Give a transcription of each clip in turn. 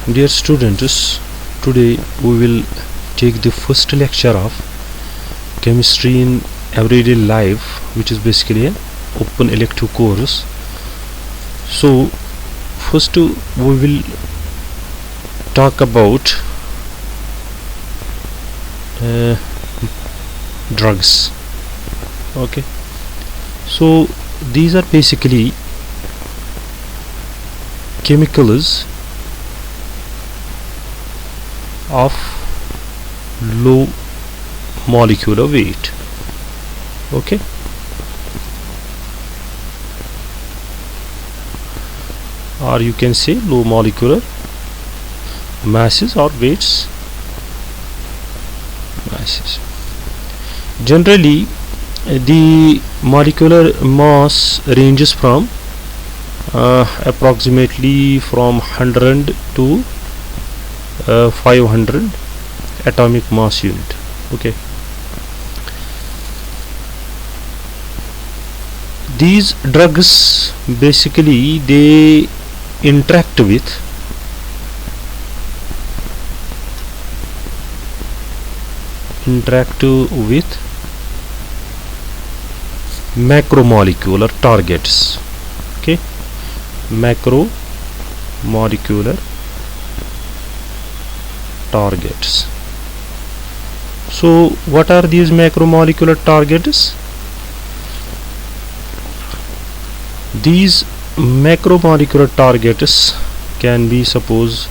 Dear students, today we will take the first lecture of chemistry in everyday life, which is basically an open elective course. So first we will talk about drugs. Okay, so these are basically chemicals of low molecular weight. Okay, or you can say low molecular masses or weights. Masses generally the molecular mass ranges from approximately from 100 to 500 atomic mass unit. Okay, these drugs basically they interact with macromolecular targets. Okay, macromolecular targets. So what are these macromolecular targets? These macromolecular targets can be suppose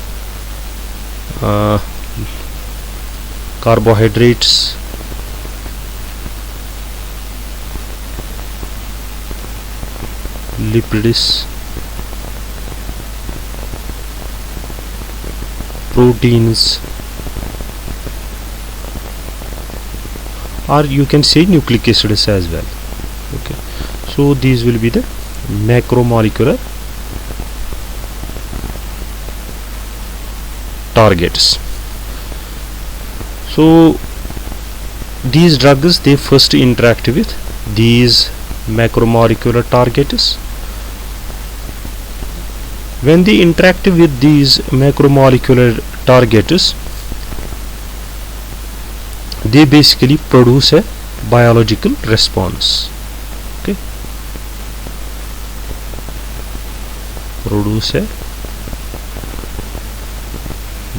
carbohydrates, lipids, proteins, or you can say nucleic acids as well. Okay, so these will be the macromolecular targets. So these drugs they first interact with these macromolecular targets. When they interact with these macromolecular targets, they basically produce a biological response. Okay, produce a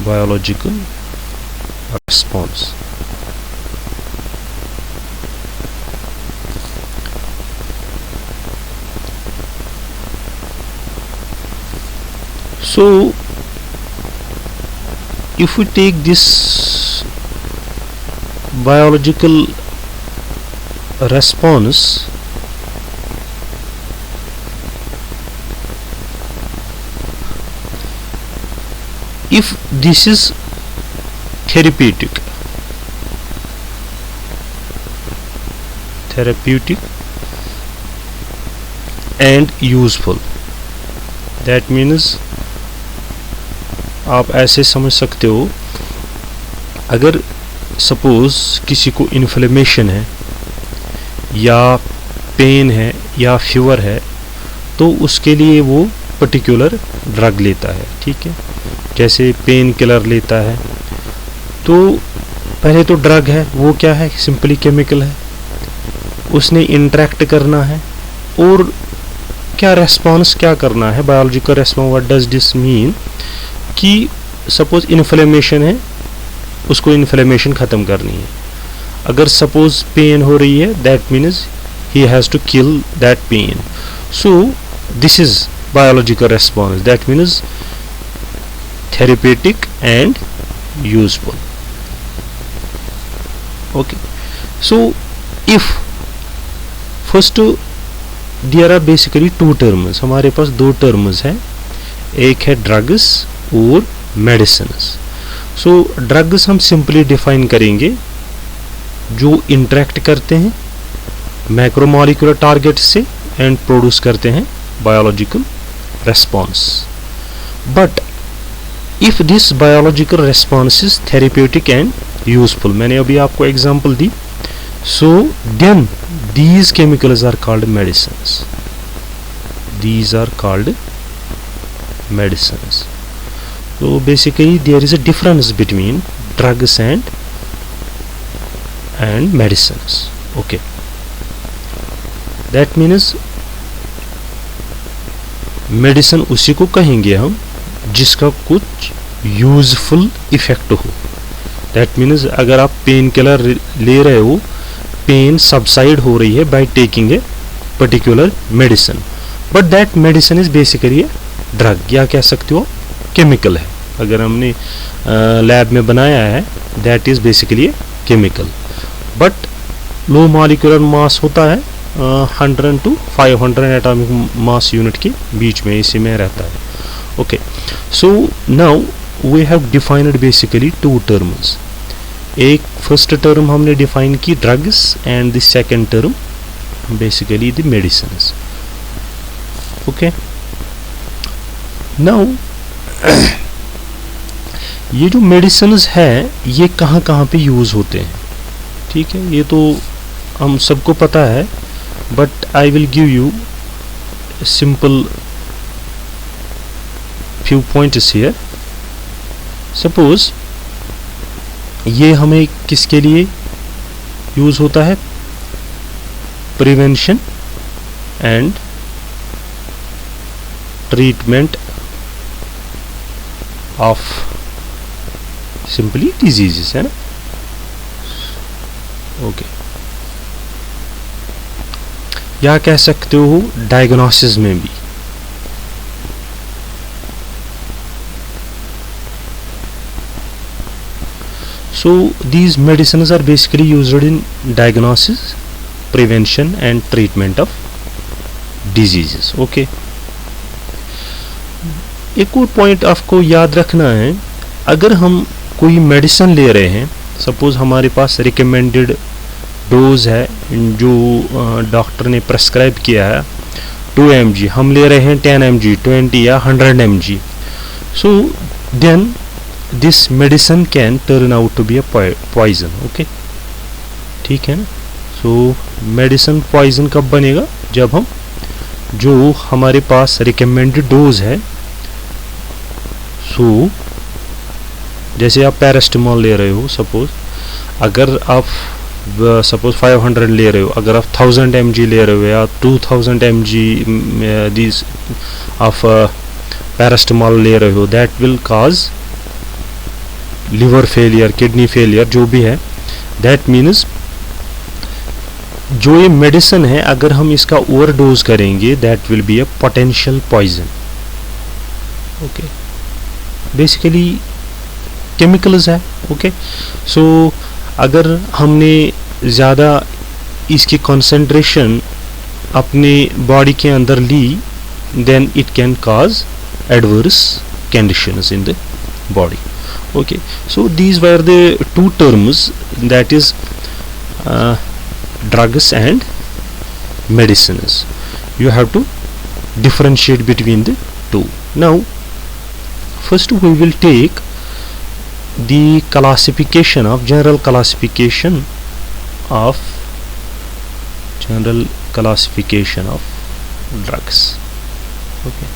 biological response. So if we take this biological response, if this is therapeutic and useful, that means आप ऐसे समझ सकते हो, अगर suppose किसी को inflammation है या पेन है या फीवर है तो उसके लिए वो पर्टिकुलर ड्रग लेता है. ठीक है, जैसे पेन किलर लेता है तो पहले तो ड्रग है, वो क्या है, सिंपली केमिकल है, उसने इंटरेक्ट करना है और क्या रेस्पॉन्स क्या करना है, biological response. What does this mean कि सपोज इन्फ्लेमेशन है, उसको इन्फ्लेमेशन ख़त्म करनी है. अगर सपोज पेन हो रही है, that means he has to kill that pain. So this is biological response, that means therapeutic and useful. Okay, so if first there are basically two terms, हमारे पास दो terms हैं, एक है drugs और medicines. So drugs हम simply define करेंगे जो interact करते हैं macromolecular target से and produce करते हैं biological response. But if this biological response is therapeutic and useful, मैंने अभी आपको example the, so then these chemicals are called medicines. These are called medicines. So basically there is a difference between drugs and medicines. Okay, that means medicine उसी को कहेंगे हम जिसका कुछ useful effect हो. दैट मीन्स अगर आप pain killer ले रहे हो, पेन सबसाइड हो रही है by taking a particular medicine, but that medicine is basically a drug, या कह सकते हो केमिकल है. अगर हमने लैब में बनाया है that is basically a chemical. But low molecular mass होता है 100 to 500 एटॉमिक मास यूनिट के बीच में, इसी में रहता है. Okay, so now we have defined basically two terms. एक फर्स्ट टर्म हमने डिफाइन की drugs and the second term basically the medicines. Okay, now ये जो मेडिसिन्स है ये कहाँ कहाँ पे यूज़ होते हैं. ठीक है, ये तो हम सबको पता है, but I will give you a simple few points here. Suppose ये हमें किसके लिए यूज होता है, prevention and treatment of simply diseases, है ना. ओके, या कह सकते हो डायग्नोसिस में भी. So these medicines are basically used in diagnosis, prevention and treatment of diseases. Okay. एक और पॉइंट आपको याद रखना है, अगर हम कोई मेडिसिन ले रहे हैं, सपोज हमारे पास रिकमेंडेड डोज है जो डॉक्टर ने प्रेस्क्राइब किया है 2 mg, हम ले रहे हैं 10 mg, 20 या 100 mg. So then this medicine can turn out to be a poison. Okay, ठीक है ना. so medicine poison कब बनेगा, जब हम जो हमारे पास recommended dose है, so जैसे आप पैरास्टामोल ले रहे हो, सपोज अगर आप सपोज 500 ले रहे हो, अगर आप 1000 mg ले रहे हो या 2000 mg दिस ऑफ पैरास्टामोल ले रहे हो, that will cause liver failure, kidney failure, जो भी है. दैट मीन्स जो ये मेडिसिन है अगर हम इसका ओवरडोज करेंगे that will be a potential poison. Okay, basically chemicals है. ओके, सो अगर हमने ज़्यादा इसकी कंसंट्रेशन अपने बॉडी के अंदर ली, then it can cause adverse conditions in the body. Okay, so these were the two terms, that is drugs and medicines. You have to differentiate between the two. Now first we will take the classification of general classification of drugs. Okay,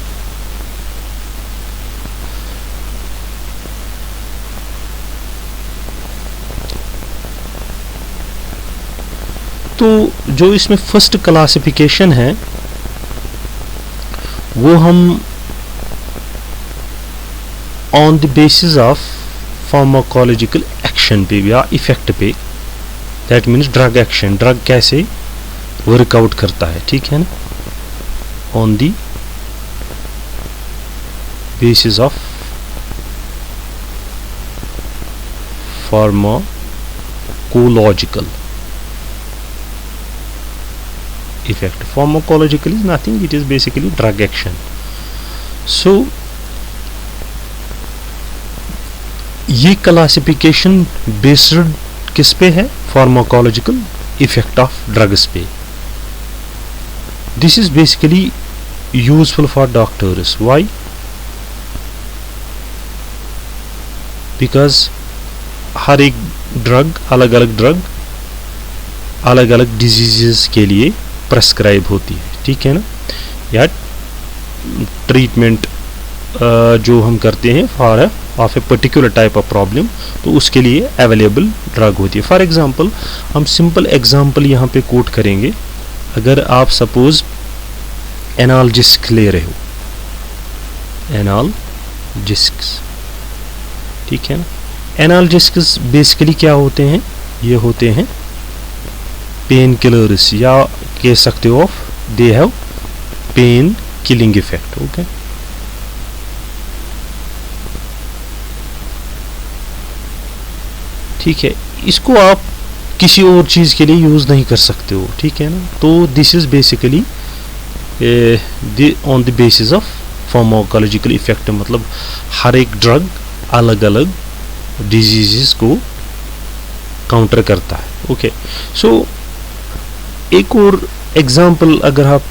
तो जो इसमें first classification है वो हम on the basis of pharmacological action पे या effect पे, that means drug action, drug कैसे वर्कआउट करता है. ठीक है ना, on the basis of pharmacological effect. Pharmacological is nothing, it is basically drug action. So ये क्लासिफिकेशन बेस्ड किस पे है, फार्माकोलॉजिकल इफेक्ट ऑफ ड्रग्स पे. This is basically useful for doctors. Why? Because हर एक ड्रग, अलग अलग ड्रग अलग अलग डिजीजेस के लिए प्रेस्क्राइब होती है. ठीक है ना, या ट्रीटमेंट जो हम करते हैं for of a particular type of problem, तो उसके लिए अवेलेबल ड्रग होती है। फॉर एग्जांपल हम सिंपल एग्जांपल यहाँ पे कोट करेंगे। अगर आप सपोज एनाल्जेसिक ले रहे हो, एनाल्जेसिक्स, ठीक है ना। एनाल्जेसिक्स बेसिकली क्या होते हैं, ये होते हैं पेन किलर्स, या कह सकते हो of they have pain killing effect. Okay, ठीक है। इसको आप किसी और चीज़ के लिए यूज़ नहीं कर सकते हो, ठीक है ना। तो this is basically on the basis of pharmacological effect, मतलब हर एक ड्रग अलग अलग डिजीज़ को काउंटर करता है। ओके, सो एक और एग्जांपल अगर आप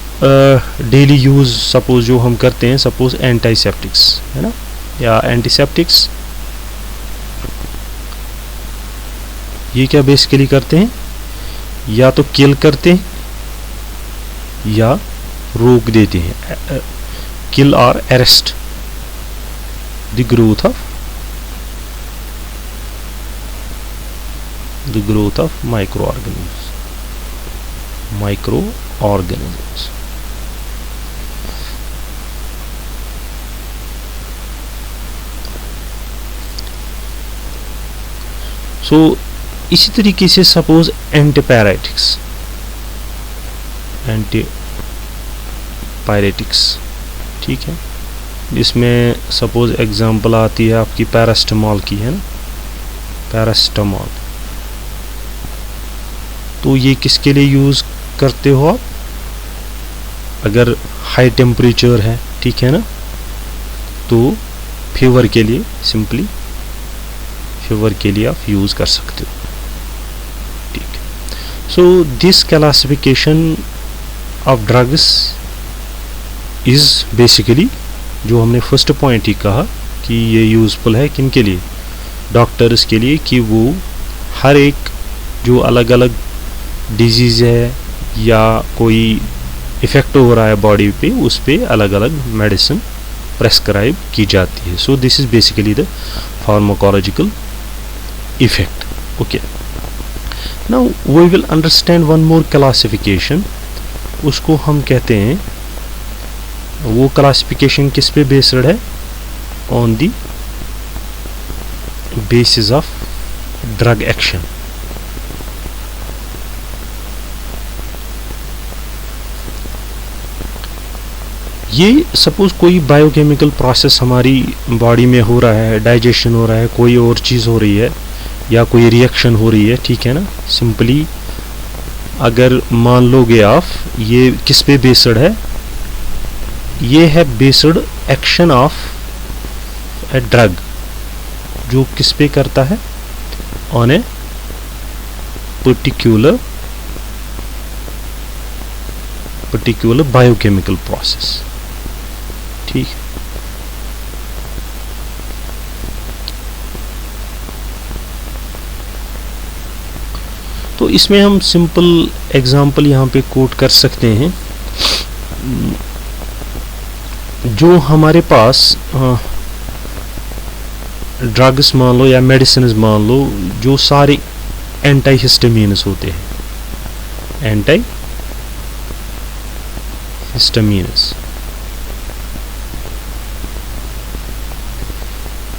डेली यूज़ सपोज जो हम करते हैं, सपोज एंटीसेप्टिक्स है ना, या एंटीसेप्टिक्स ये क्या बेसिकली करते हैं, या तो किल करते हैं या रोक देते हैं, किल और arrest the growth of micro organisms. So इसी तरीके से सपोज एंटीपायरेटिक्स, ठीक है, इसमें सपोज एग्जांपल आती है आपकी पैरास्टामोल की, है ना, पैरास्टामोल। तो ये किसके लिए यूज़ करते हो आप, अगर हाई टेम्परेचर है, ठीक है ना, तो फीवर के लिए, सिंपली फीवर के लिए आप यूज़ कर सकते हो, ठीक है। So this classification of drugs is basically, जो हमने फर्स्ट पॉइंट ही कहा कि ये यूज़फुल है किन के लिए, डॉक्टर्स के लिए, कि वो हर एक जो अलग अलग डिजीज़ है या कोई इफ़ेक्ट हो रहा है बॉडी पे, उस पे अलग अलग मेडिसिन प्रेस्क्राइब की जाती है। So this is basically the pharmacological effect. Okay, now we will understand one more classification, उसको हम कहते हैं, वो क्लासिफिकेशन किस पे बेस्ड है, on the basis of drug action. ये सपोज कोई बायोकेमिकल प्रोसेस हमारी बॉडी में हो रहा है, डाइजेशन हो रहा है, कोई और चीज़ हो रही है, या कोई रिएक्शन हो रही है, ठीक है ना। सिंपली अगर मान लोगे आप, ये किस पे बेस्ड है, ये है based action of a drug, जो किस पे करता है, on a particular biochemical process, ठीक है। तो इसमें हम सिंपल एग्जांपल यहाँ पे कोट कर सकते हैं। जो हमारे पास ड्रग्स मान लो या मेडिसिन मान लो, जो सारे एंटी हिस्टामिन्स होते हैं, एंटी हिस्टामिन्स,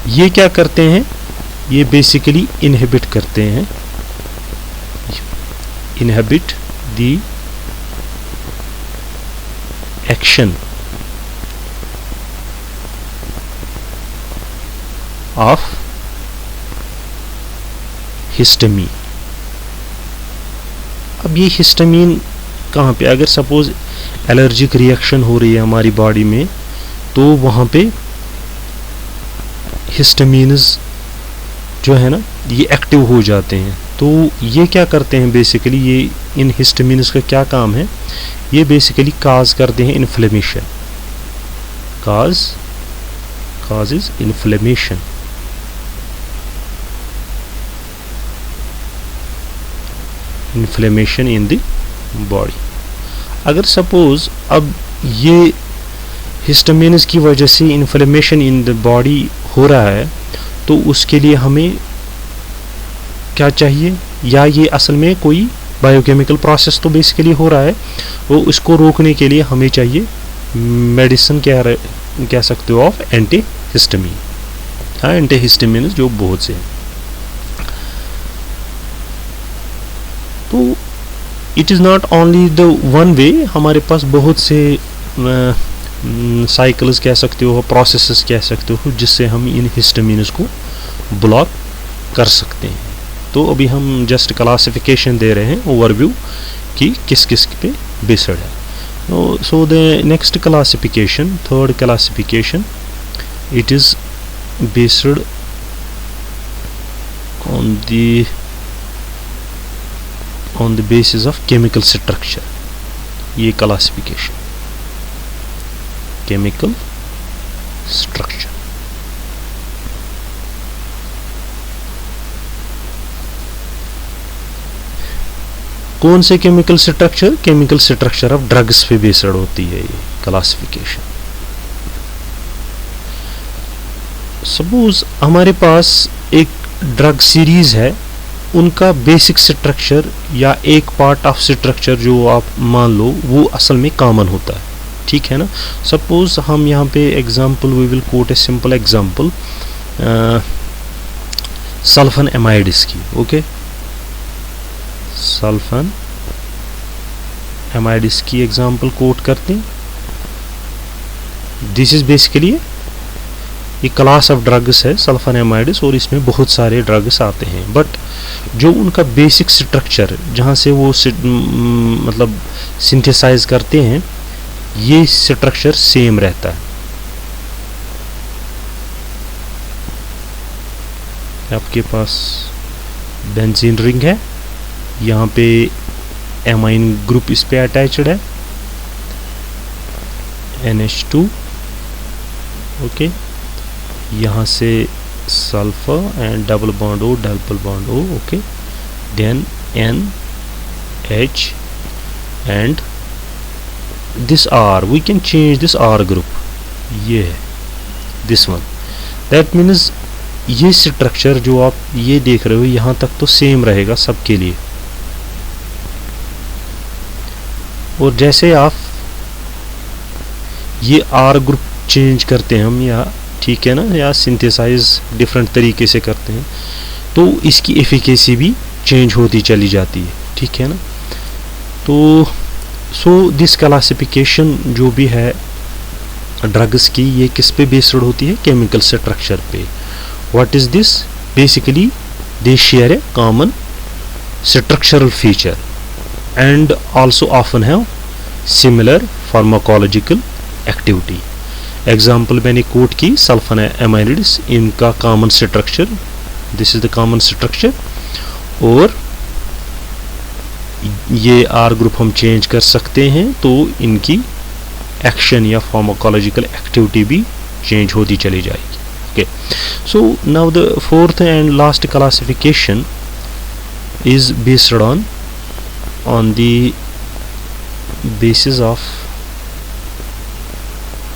ये क्या करते हैं, ये बेसिकली इनहिबिट करते हैं, inhibit the action of histamine. अब ये हिस्टामिन कहाँ पे, अगर सपोज एलर्जिक रिएक्शन हो रही है हमारी बॉडी में, तो वहाँ पे हिस्टामिन्स जो है ना, ये एक्टिव हो जाते हैं। तो ये क्या करते हैं बेसिकली, ये इन हिस्टामिन्स का क्या काम है, ये बेसिकली काज करते हैं inflammation, causes inflammation. Inflammation in the body. अगर सपोज अब ये हिस्टामिन्स की वजह से इन्फ्लेमेशन इन द बॉडी हो रहा है, तो उसके लिए हमें क्या चाहिए, या ये असल में कोई बायोकेमिकल प्रोसेस तो बेसिकली हो रहा है, वो उसको रोकने के लिए हमें चाहिए मेडिसिन, क्या कह सकते हो आप, एंटी हिस्टामिन। हाँ, एंटी हिस्टामिन जो बहुत से हैं। तो it is not only the one way, हमारे पास बहुत से साइकिल्स कह सकते हो, प्रोसेसेस कह सकते हो, जिससे हम इन हिस्टामिन्स को ब्लॉक कर सकते हैं। तो अभी हम जस्ट क्लासिफिकेशन दे रहे हैं, ओवरव्यू कि किस किस पे बेस्ड है। So the next classification, third classification, it is based on the basis of chemical structure। ये क्लासिफिकेशन केमिकल स्ट्रक्चर। कौन से chemical structure? Chemical structure of drugs पे बेस्ड होती है ये क्लासिफिकेशन। सपोज हमारे पास एक ड्रग सीरीज है, उनका बेसिक स्ट्रक्चर या एक पार्ट ऑफ स्ट्रक्चर जो आप मान लो वो असल में कॉमन होता है, ठीक है ना। सपोज हम यहाँ पे example, we will quote a simple example sulphonamides की। ओके, सल्फन एमाइड्स की एग्जांपल कोट करते हैं। दिस इज बेसिकली ये क्लास ऑफ ड्रग्स है सल्फन एमाइड्स, और इसमें बहुत सारे ड्रग्स आते हैं, बट जो उनका बेसिक स्ट्रक्चर जहाँ से वो मतलब सिंथेसाइज करते हैं, ये स्ट्रक्चर सेम रहता है। आपके पास बेंजीन रिंग है, यहाँ पे एमाइन ग्रुप इस पे अटैच्ड है, NH2। ओके, यहाँ से sulphur and double bond O, okay, then NH and this R, we can change this R group, ये है दिस वन। दैट मीन्स ये स्ट्रक्चर जो आप ये देख रहे हो यहाँ तक तो सेम रहेगा सबके लिए, और जैसे आप ये R ग्रुप चेंज करते हैं हम, या ठीक है ना, या सिंथेसाइज डिफरेंट तरीके से करते हैं, तो इसकी एफिकेसी भी चेंज होती चली जाती है, ठीक है ना। तो सो दिस क्लासिफिकेशन जो भी है ड्रग्स की, ये किस पे बेस्ड होती है? केमिकल स्ट्रक्चर पे। What is this? Basically they share A common structural feature and also often have similar pharmacological activity. Example मैंने कोट की सल्फन एमाइड्स, इनका common structure, this is the common structure, और ये R ग्रुप हम change कर सकते हैं, तो इनकी एक्शन या फार्माकोलॉजिकल एक्टिविटी भी चेंज होती चली जाएगी। Okay, so now the fourth and last classification is based on the basis of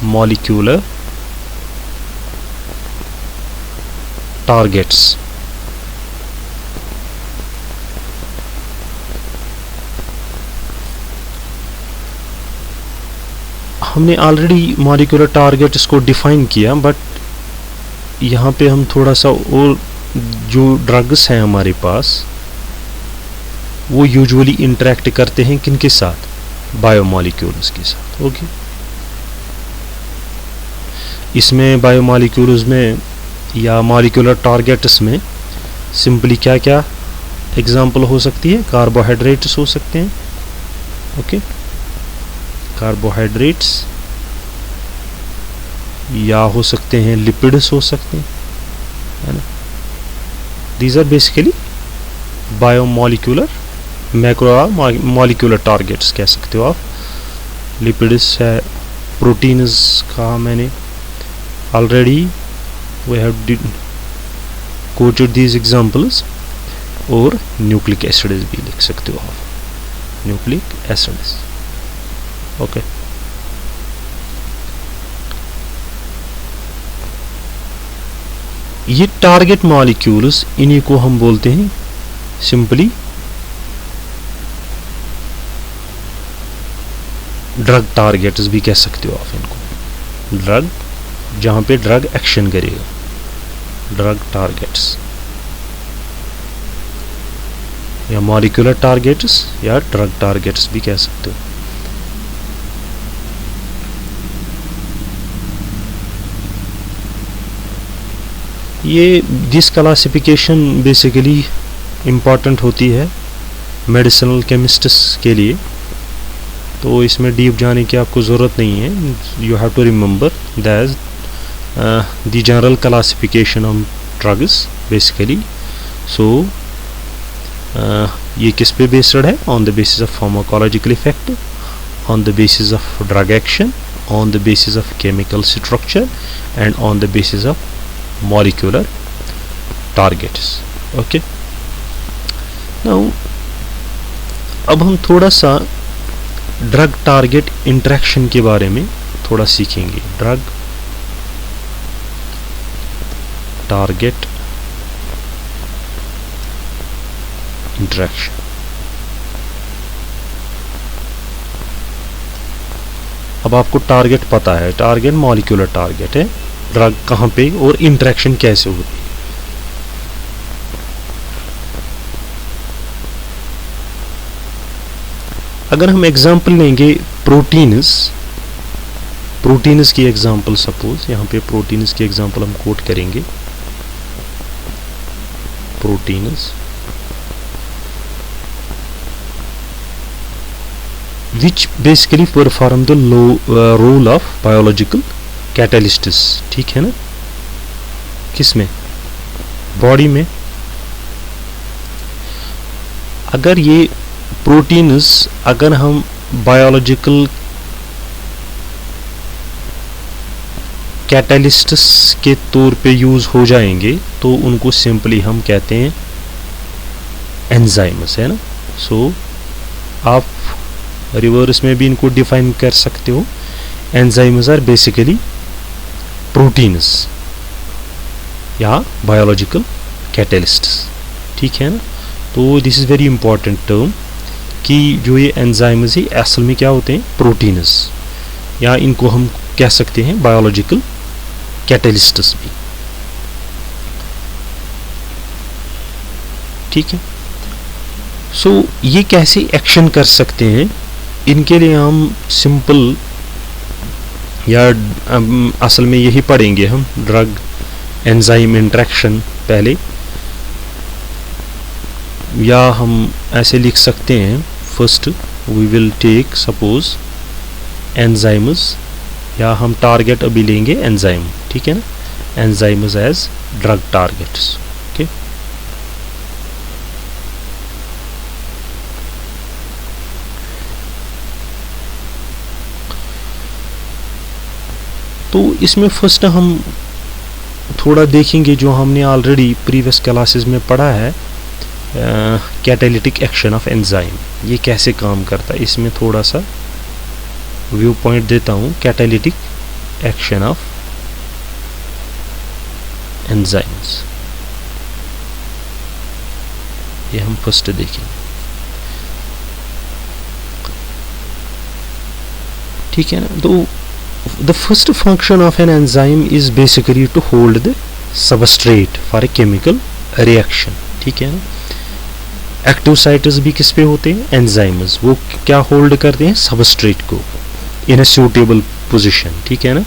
molecular targets। हमने ऑलरेडी मॉलिक्यूलर टारगेट्स को डिफाइन किया, बट यहाँ पे हम थोड़ा सा, और जो ड्रग्स हैं हमारे पास वो यूजुअली इंटरेक्ट करते हैं किनके साथ? बायोमॉलिक्यूल्स के साथ। ओके, इसमें बायोमॉलिक्यूल्स में या मॉलिक्यूलर टारगेट्स में सिंपली क्या क्या एग्जांपल हो सकती है? कार्बोहाइड्रेट्स हो सकते हैं। ओके, कार्बोहाइड्रेट्स, या हो सकते हैं लिपिड्स हो सकते हैं, है ना। These are basically biomolecular macro molecular targets कह सकते हो आप। लिपिड्स है, प्रोटीन्स कहा मैंने already, we have quoted these examples, और न्यूक्लिक एसिड्स भी लिख सकते हो आप, न्यूक्लिक एसिड्स। ओके, ये टारगेट मॉलिक्यूल्स, इन्हीं को हम बोलते हैं सिंपली ड्रग टारगेट्स भी कह सकते हो आप इनको, ड्रग जहां पे ड्रग एक्शन करेगा, ड्रग टारगेट्स या मॉलिक्यूलर टारगेट्स या ड्रग टारगेट्स भी कह सकते हो। ये दिस क्लासिफिकेशन बेसिकली इम्पॉर्टेंट होती है मेडिसिनल केमिस्ट्स के लिए, तो इसमें डीप जाने की आपको ज़रूरत नहीं है। You have to remember that the general classification of drugs basically. So ये किस पे बेस्ड है? On the basis of pharmacological effect, on the basis of drug action, on the basis of chemical structure and on the basis of molecular targets. Okay, now अब हम थोड़ा सा drug target interaction के बारे में थोड़ा सीखेंगे। Drug target interaction. अब आपको टारगेट पता है, टारगेट मॉलिक्यूलर टारगेट है, ड्रग कहाँ पे और इंटरेक्शन कैसे होती है। अगर हम एग्जांपल लेंगे प्रोटीन्स, प्रोटीन्स की एग्जांपल, सपोज यहाँ पे प्रोटीन्स की एग्जांपल हम कोट करेंगे। Proteins which basically perform the role of biological catalysts, ठीक है ना? किसमें? बॉडी में। अगर ये प्रोटीन्स अगर हम बायोलॉजिकल कैटलिस्ट्स के तौर पे यूज हो जाएंगे तो उनको सिंपली हम कहते हैं एंजाइम्स, है ना? सो आप रिवर्स में भी इनको डिफाइन कर सकते हो। एंजाइम्स आर बेसिकली प्रोटीन्स या बायोलॉजिकल कैटलिस्ट्स, ठीक है ना? तो this is very important term कि जो ये एंजाइम्स है असल में क्या होते हैं? प्रोटीन्स, या इनको हम कह सकते हैं बायोलॉजिकल कैटलिस्ट्स भी, ठीक है? सो ये कैसे एक्शन कर सकते हैं, इनके लिए हम सिंपल या असल में यही पढ़ेंगे हम, ड्रग एंजाइम इंटरेक्शन पहले, या हम ऐसे लिख सकते हैं first we will take suppose enzymes, या हम टारगेट अभी लेंगे एंजाइम, ठीक है ना? Enzymes as drug targets. Okay, तो इसमें फर्स्ट हम थोड़ा देखेंगे जो हमने ऑलरेडी प्रीवियस क्लासेस में पढ़ा है, कैटालिटिक एक्शन ऑफ एंजाइम, ये कैसे काम करता है। इसमें थोड़ा सा व्यू पॉइंट देता हूँ, कैटालिटिक एक्शन ऑफ एंजाइम्स, ये हम फर्स्ट देखेंगे, ठीक है ना? तो the first function of an enzyme is basically to hold the substrate for a chemical reaction, ठीक है ना? एक्टिव साइट्स भी किस पे होते हैं? एंजाइम्स, वो क्या होल्ड करते हैं? सबस्ट्रेट को इन अ सूटेबल पोजीशन, ठीक है ना?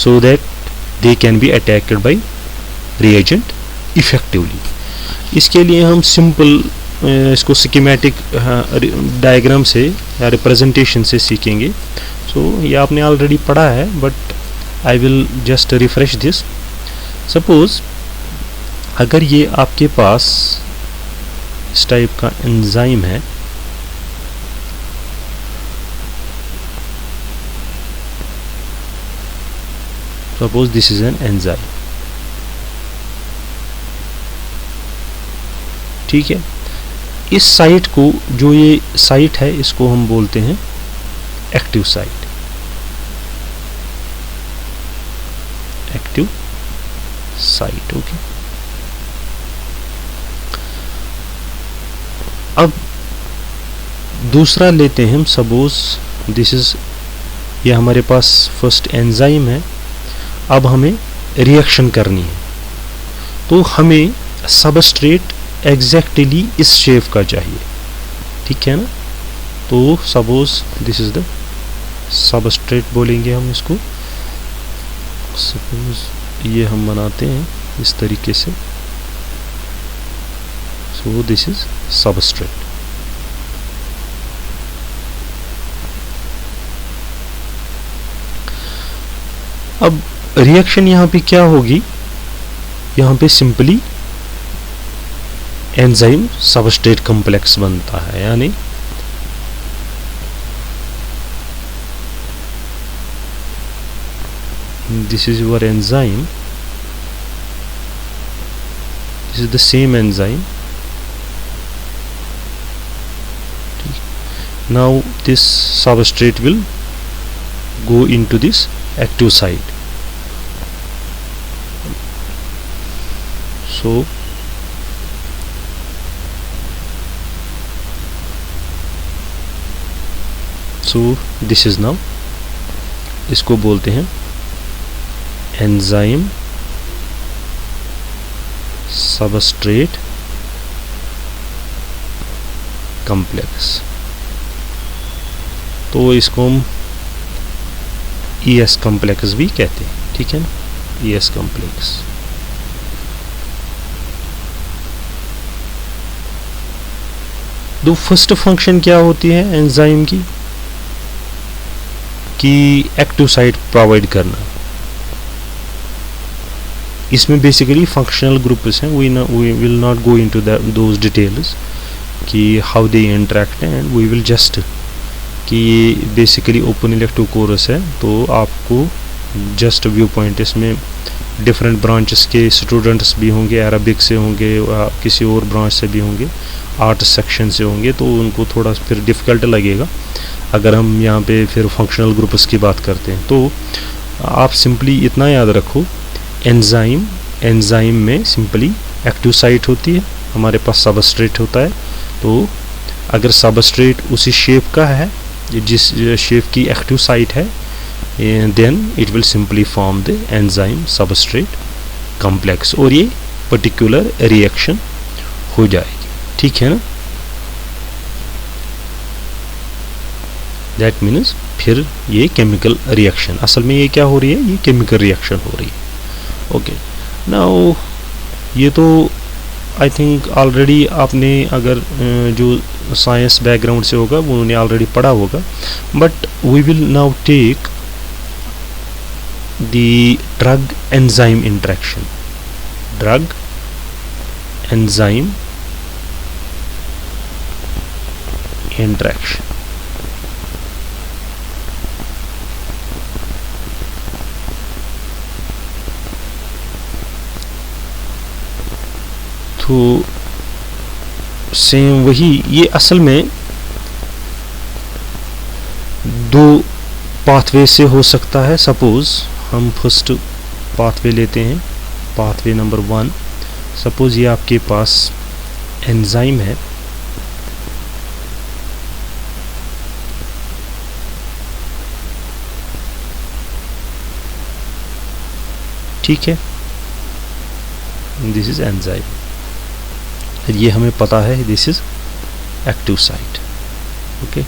So that they can be attacked by reagent effectively. इसके लिए हम सिंपल इसको स्कीमेटिक डायग्राम से या रिप्रेजेंटेशन से सीखेंगे। सो ये आपने ऑलरेडी पढ़ा है but I will just refresh this. Suppose अगर ये आपके पास इस टाइप का एंजाइम है, suppose this is an enzyme, ठीक है? इस साइट को, जो ये साइट है, इसको हम बोलते हैं active site, active site. Okay, अब दूसरा लेते हैं हम। सपोज दिस इज, ये हमारे पास फर्स्ट एंजाइम है। अब हमें रिएक्शन करनी है, तो हमें सबस्ट्रेट एग्जैक्टली इस शेप का चाहिए, ठीक है ना। तो suppose this is the substrate बोलेंगे हम इसको। सपोज ये हम बनाते हैं इस तरीके से। सो दिस इज सबस्ट्रेट। अब रिएक्शन यहाँ पे क्या होगी, यहाँ पे सिंपली एंजाइम सबस्ट्रेट कॉम्प्लेक्स बनता है, यानी this is your enzyme, this is the same enzyme. Now this substrate will go into this active site. So this is now, इसको बोलते हैं एंजाइम सबस्ट्रेट कॉम्प्लेक्स। तो इसको हम ES कॉम्प्लेक्स भी कहते हैं, ठीक है ना, ES कॉम्प्लेक्स। तो फर्स्ट फंक्शन क्या होती है एंजाइम की, कि एक्टिव साइट प्रोवाइड करना। इसमें बेसिकली फंक्शनल ग्रुप्स हैं, we will not go into those details कि how they interact, and we will just कि ये बेसिकली ओपन इलेक्टिव कोर्स है, तो आपको जस्ट व्यू पॉइंट, इसमें डिफरेंट ब्रांचेस के स्टूडेंट्स भी होंगे, अरबिक से होंगे, किसी और ब्रांच से भी होंगे, आर्ट सेक्शन से होंगे, तो उनको थोड़ा फिर डिफ़िकल्ट लगेगा अगर हम यहाँ पे फिर फंक्शनल ग्रुप्स की बात करते हैं। तो आप सिंपली इतना याद रखो, एंजाइम में सिंपली एक्टिव साइट होती है, हमारे पास सबस्ट्रेट होता है। तो अगर सबस्ट्रेट उसी शेप का है जिस शेप की एक्टिव साइट है, then it will simply form the enzyme substrate complex, और ये पर्टिकुलर रिएक्शन हो जाएगी, ठीक है ना। दैट मीन्स फिर ये केमिकल रिएक्शन, असल में ये क्या हो रही है, ये केमिकल रिएक्शन हो रही है। ओके, नाउ ये तो आई थिंक ऑलरेडी आपने, अगर जो साइंस बैकग्राउंड से होगा वो उन्होंने ऑलरेडी पढ़ा होगा, but we will now take the drug enzyme interaction. Drug enzyme interaction. तो सेम वही, ये असल में दो पाथवे से हो सकता है। सपोज हम फर्स्ट पाथवे लेते हैं, पाथवे नंबर 1। सपोज ये आपके पास एंजाइम है, ठीक है, दिस इज एंजाइम, ये हमें पता है this is active site. Okay,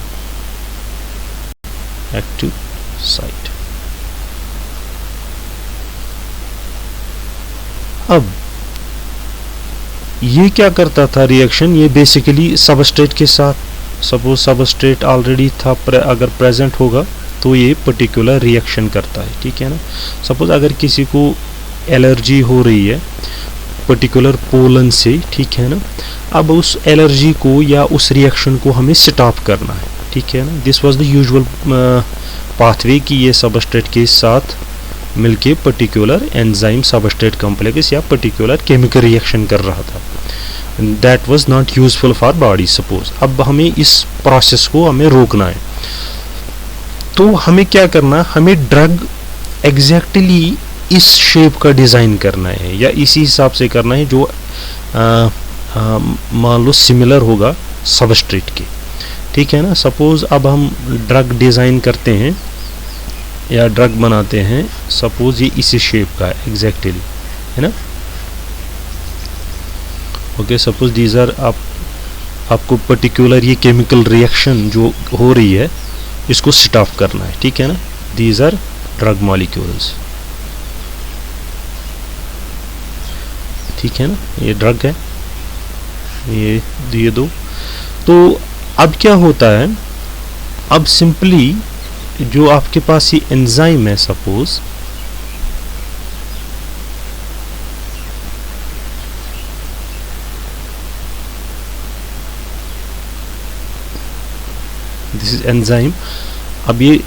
active site. अब ये क्या करता था रिएक्शन, ये बेसिकली सबस्ट्रेट के साथ, सपोज सबस्ट्रेट ऑलरेडी था, अगर प्रेजेंट होगा तो ये पर्टिकुलर रिएक्शन करता है, ठीक है ना। सपोज अगर किसी को एलर्जी हो रही है पर्टिकुलर पोलन से, ठीक है ना, अब उस एलर्जी को या उस रिएक्शन को हमें स्टॉप करना है, ठीक है ना। This was the usual pathway कि ये सबस्ट्रेट के साथ मिलके पर्टिकुलर एंजाइम सबस्ट्रेट कॉम्प्लेक्स या पर्टिकुलर केमिकल रिएक्शन कर रहा था। That was not useful for body. Suppose अब हमें इस प्रोसेस को हमें रोकना है, तो हमें क्या करना, हमें ड्रग एग्जैक्टली इस शेप का डिज़ाइन करना है या इसी हिसाब से करना है जो मान लो सिमिलर होगा सबस्ट्रेट के, ठीक है ना। सपोज अब हम ड्रग डिज़ाइन करते हैं या ड्रग बनाते हैं, सपोज ये इसी शेप का है एग्जैक्टली, है ना। ओके, सपोज दीज आर, आपको पर्टिकुलर ये केमिकल रिएक्शन जो हो रही है इसको स्टॉप करना है, ठीक है ना। दीज आर ड्रग मॉलिक्यूल्स, ठीक है ना, ये ड्रग है, ये दो। तो अब क्या होता है, अब सिंपली जो आपके पास ये एंजाइम है, सपोज दिस इज एंजाइम, अब ये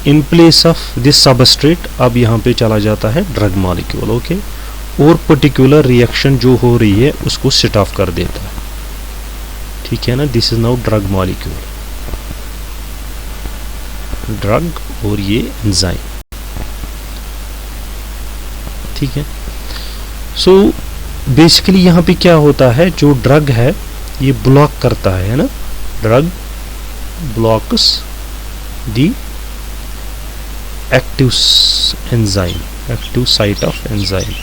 in place of this substrate अब यहाँ पे चला जाता है ड्रग मॉलिक्यूल, ओके, और पर्टिकुलर रिएक्शन जो हो रही है उसको सेट ऑफ कर देता है, ठीक है ना। This is now drug molecule, drug और ये एंजाइम, ठीक है। सो बेसिकली यहाँ पे क्या होता है, जो ड्रग है ये ब्लॉक करता है ना, drug blocks the active enzyme, active site of enzyme,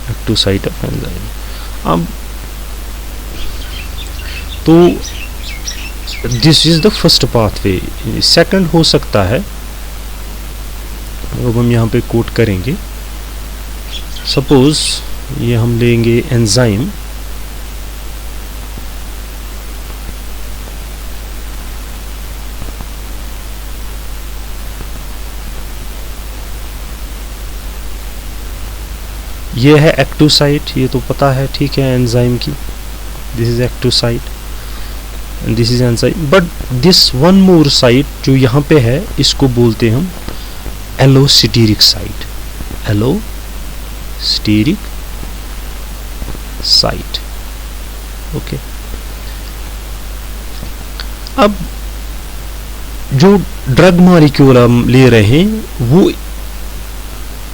active site of enzyme। अब तो this is the first pathway. Second हो सकता है, अब हम यहाँ पे कोट करेंगे, सपोज ये हम लेंगे एंजाइम, ये है एक्टिव साइट, ये तो पता है, ठीक है, एंजाइम की, this is active site, this is enzyme. But this one more site जो यहाँ पे है इसको बोलते हैं हम allosteric site, allosteric site, okay. अब जो ड्रग मॉलिक्यूल हम ले रहे हैं वो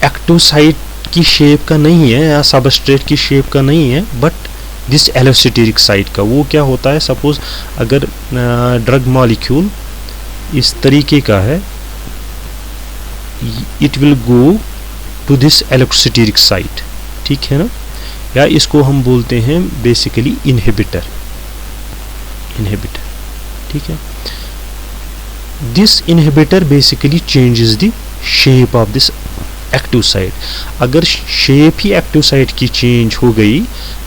एक्टिव साइट की शेप का नहीं है या सबस्ट्रेट की शेप का नहीं है, बट दिस एलोस्टेरिक साइट का। वो क्या होता है, सपोज अगर ड्रग मॉलिक्यूल इस तरीके का है, it will go to this allosteric site, ठीक है ना, या इसको हम बोलते हैं बेसिकली इनहिबिटर, ठीक है। This inhibitor basically changes the shape of this active site. अगर शेप ही एक्टिव साइट की चेंज हो गई,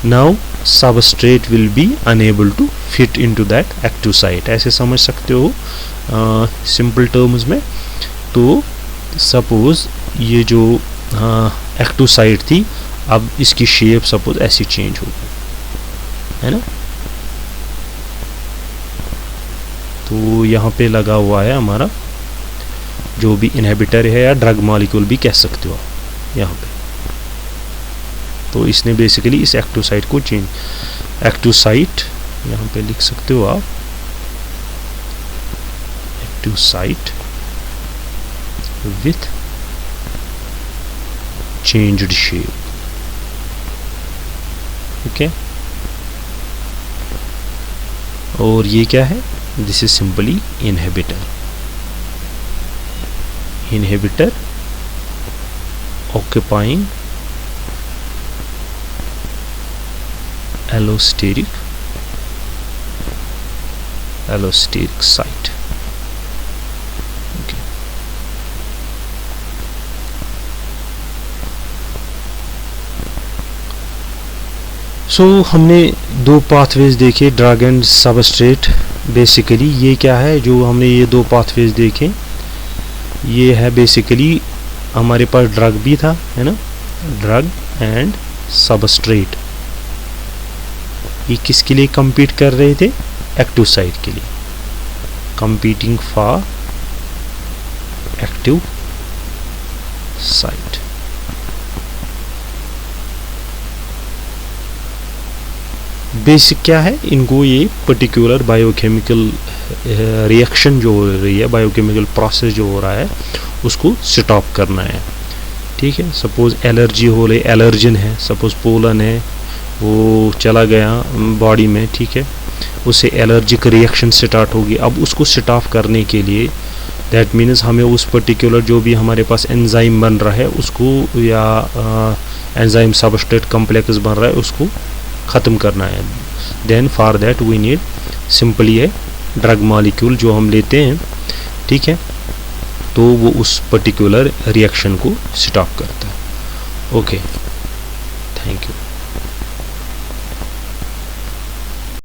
now substrate will be unable to fit into that active site, ऐसे समझ सकते हो सिंपल टर्म्स में। तो सपोज ये जो एक्टिव साइट थी, अब इसकी शेप सपोज ऐसी चेंज हो गई, है ना। तो यहाँ पे लगा हुआ है हमारा जो भी इनहिबिटर है या ड्रग मॉलिक्यूल भी कह सकते हो यहाँ पे। तो इसने बेसिकली इस एक्टिव साइट को चेंज, एक्टिव साइट यहाँ पे लिख सकते हो आप, active site with changed shape, okay. और ये क्या है, this is simply inhibitor occupying allosteric site, okay। सो हमने दो पाथवेज देखे, ड्रग एंड सबस्ट्रेट। बेसिकली ये क्या है, जो हमने ये दो पाथवेज देखे, ये है बेसिकली हमारे पास ड्रग भी था, है ना, ड्रग एंड सबस्ट्रेट। ये किसके लिए compete कर रहे थे, एक्टिव साइट के लिए, competing for active site. Basic क्या है, इनको ये पर्टिकुलर बायोकेमिकल रिएक्शन जो हो रही है, बायोकेमिकल प्रोसेस जो हो रहा है, उसको स्टॉप करना है। ठीक है, सपोज एलर्जी हो रही, एलर्जन है, सपोज पोलन है, वो चला गया बॉडी में, ठीक है, उससे एलर्जिक रिएक्शन स्टार्ट होगी। अब उसको स्टॉप करने के लिए दैट मीन्स हमें उस पर्टिकुलर जो भी हमारे पास एंजाइम बन रहा है उसको, या एंजाइम सबस्ट्रेट कॉम्प्लेक्स बन रहा है, उसको ख़त्म करना है। Then for that we need simply है ड्रग मॉलिक्यूल जो हम लेते हैं, ठीक है, तो वो उस पर्टिकुलर रिएक्शन को स्टॉप करता है। Okay, thank you.